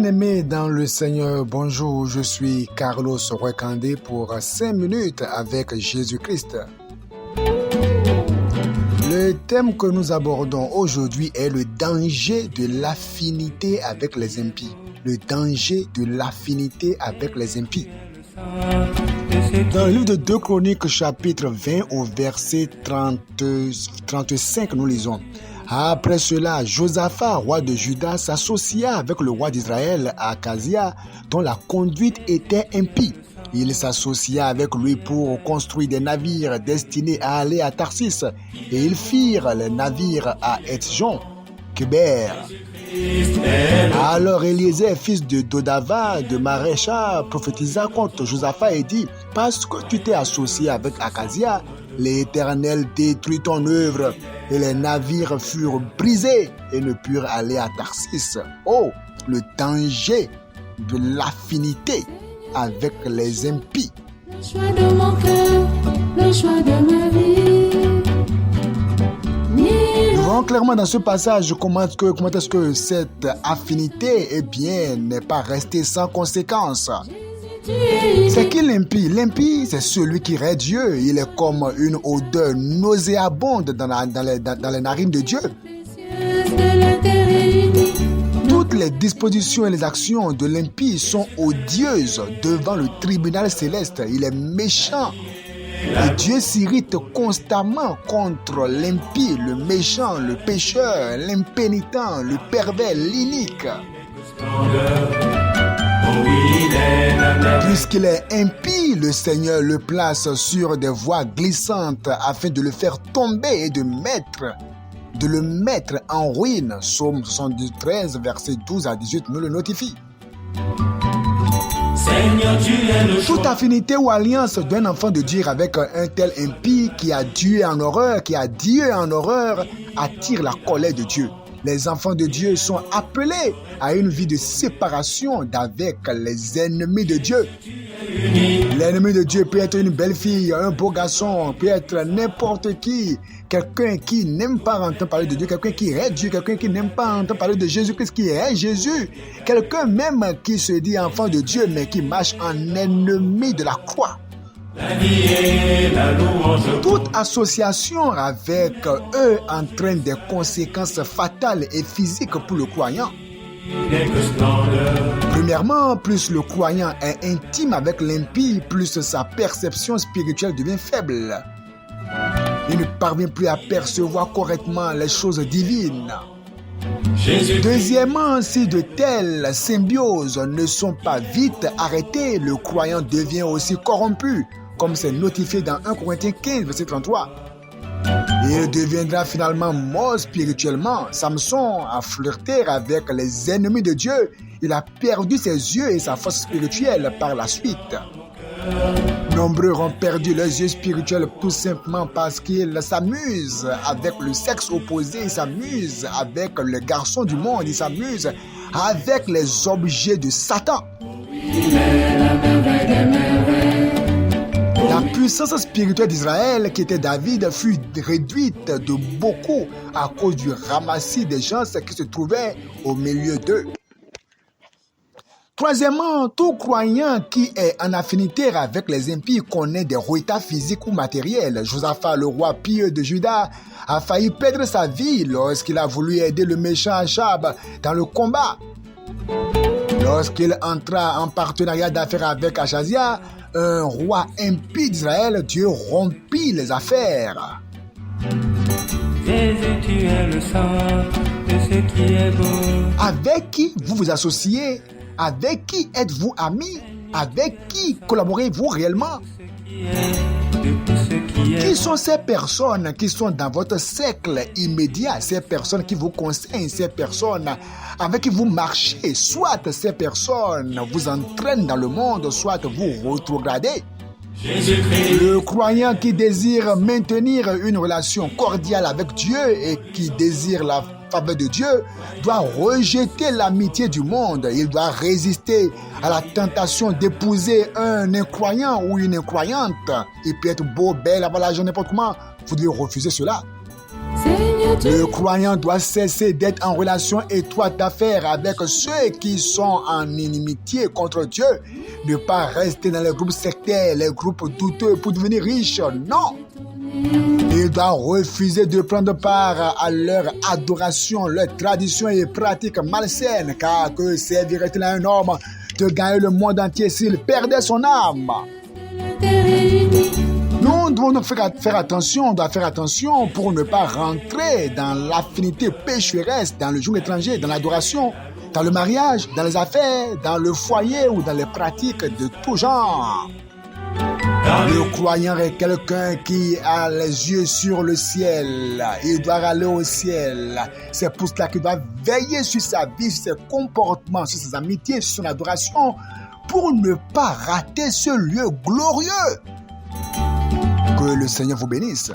Bien-aimés dans le Seigneur, bonjour, je suis Carlos Rekandé pour 5 minutes avec Jésus-Christ. Le thème que nous abordons aujourd'hui est le danger de l'affinité avec les impies. Le danger de l'affinité avec les impies. Dans le livre de 2 Chroniques, chapitre 20, au verset 35, nous lisons: Après cela, Josaphat, roi de Juda, s'associa avec le roi d'Israël, Akazia, dont la conduite était impie. Il s'associa avec lui pour construire des navires destinés à aller à Tarsis, et ils firent les navires à Etzjon, Kéber. Alors Éliézer, fils de Dodava, de Marécha, prophétisa contre Josaphat et dit: Parce que tu t'es associé avec Akazia, l'Éternel détruit ton œuvre, et les navires furent brisés et ne purent aller à Tarsis. Oh, le danger de l'affinité avec les impies. Le choix de mon cœur, le choix de ma vie. Nous voyons clairement dans ce passage comment est-ce que cette affinité n'est pas restée sans conséquence. C'est qui l'impie? L'impie, c'est celui qui hait Dieu. Il est comme une odeur nauséabonde dans les narines de Dieu. Toutes les dispositions et les actions de l'impie sont odieuses devant le tribunal céleste. Il est méchant. Et Dieu s'irrite constamment contre l'impie, le méchant, le pécheur, l'impénitent, le pervers, l'inique. Puisqu'il est impie, le Seigneur le place sur des voies glissantes afin de le faire tomber et de le mettre en ruine. Psaume 73, verset 12 à 18 nous le notifie. Seigneur, tu es le choix. Toute affinité ou alliance d'un enfant de Dieu avec un tel impie qui a Dieu en horreur, attire la colère de Dieu. Les enfants de Dieu sont appelés à une vie de séparation d'avec les ennemis de Dieu. L'ennemi de Dieu peut être une belle fille, un beau garçon, peut être n'importe qui. Quelqu'un qui n'aime pas entendre parler de Dieu, quelqu'un qui hait Dieu, quelqu'un qui n'aime pas entendre parler de Jésus-Christ, qui hait Jésus. Quelqu'un même qui se dit enfant de Dieu, mais qui marche en ennemi de la croix. La vie est la louange. Toute association avec eux entraîne des conséquences fatales et physiques pour le croyant. Premièrement, plus le croyant est intime avec l'impie, plus sa perception spirituelle devient faible. Il ne parvient plus à percevoir correctement les choses divines. Deuxièmement, si de telles symbioses ne sont pas vite arrêtées, le croyant devient aussi corrompu, comme c'est notifié dans 1 Corinthiens 15, verset 33. Il deviendra finalement mort spirituellement. Samson a flirté avec les ennemis de Dieu. Il a perdu ses yeux et sa force spirituelle par la suite. Nombreux ont perdu leurs yeux spirituels tout simplement parce qu'ils s'amusent avec le sexe opposé, ils s'amusent avec le garçon du monde, ils s'amusent avec les objets de Satan. La puissance spirituelle d'Israël, qui était David, fut réduite de beaucoup à cause du ramassis des gens qui se trouvaient au milieu d'eux. Troisièmement, tout croyant qui est en affinité avec les impies connaît des résultats physiques ou matériels. Josaphat, le roi pieux de Juda, a failli perdre sa vie lorsqu'il a voulu aider le méchant Achab dans le combat. Lorsqu'il entra en partenariat d'affaires avec Achazia, un roi impie d'Israël, Dieu rompit les affaires. Jésus, tu es le sang de ce qui est beau. Avec qui vous vous associez? Avec qui êtes-vous amis? Avec qui collaborez-vous réellement? Qui sont ces personnes qui sont dans votre cercle immédiat? Ces personnes qui vous conseillent, ces personnes avec qui vous marchez? Soit ces personnes vous entraînent dans le monde, soit vous rétrogradez. Le croyant qui désire maintenir une relation cordiale avec Dieu et qui désire la faveur de Dieu doit rejeter l'amitié du monde. Il doit résister à la tentation d'épouser un incroyant ou une incroyante. Il peut être beau, belle, avoir l'argent, n'importe comment. Vous devez refuser cela. Seigneur, Le croyant doit cesser d'être en relation étroite d'affaires avec ceux qui sont en inimitié contre Dieu. Ne pas rester dans les groupes sectaires, les groupes douteux pour devenir riche. Non! Il doit refuser de prendre part à leur adoration, leurs traditions et pratiques malsaines, car que servirait-il à un homme de gagner le monde entier s'il perdait son âme? Nous devons faire attention, on doit faire attention pour ne pas rentrer dans l'affinité pécheresse, dans le joug étranger, dans l'adoration, dans le mariage, dans les affaires, dans le foyer ou dans les pratiques de tout genre. Le croyant est quelqu'un qui a les yeux sur le ciel. Il doit aller au ciel. C'est pour cela qu'il doit veiller sur sa vie, sur ses comportements, sur ses amitiés, sur son adoration, pour ne pas rater ce lieu glorieux. Que le Seigneur vous bénisse.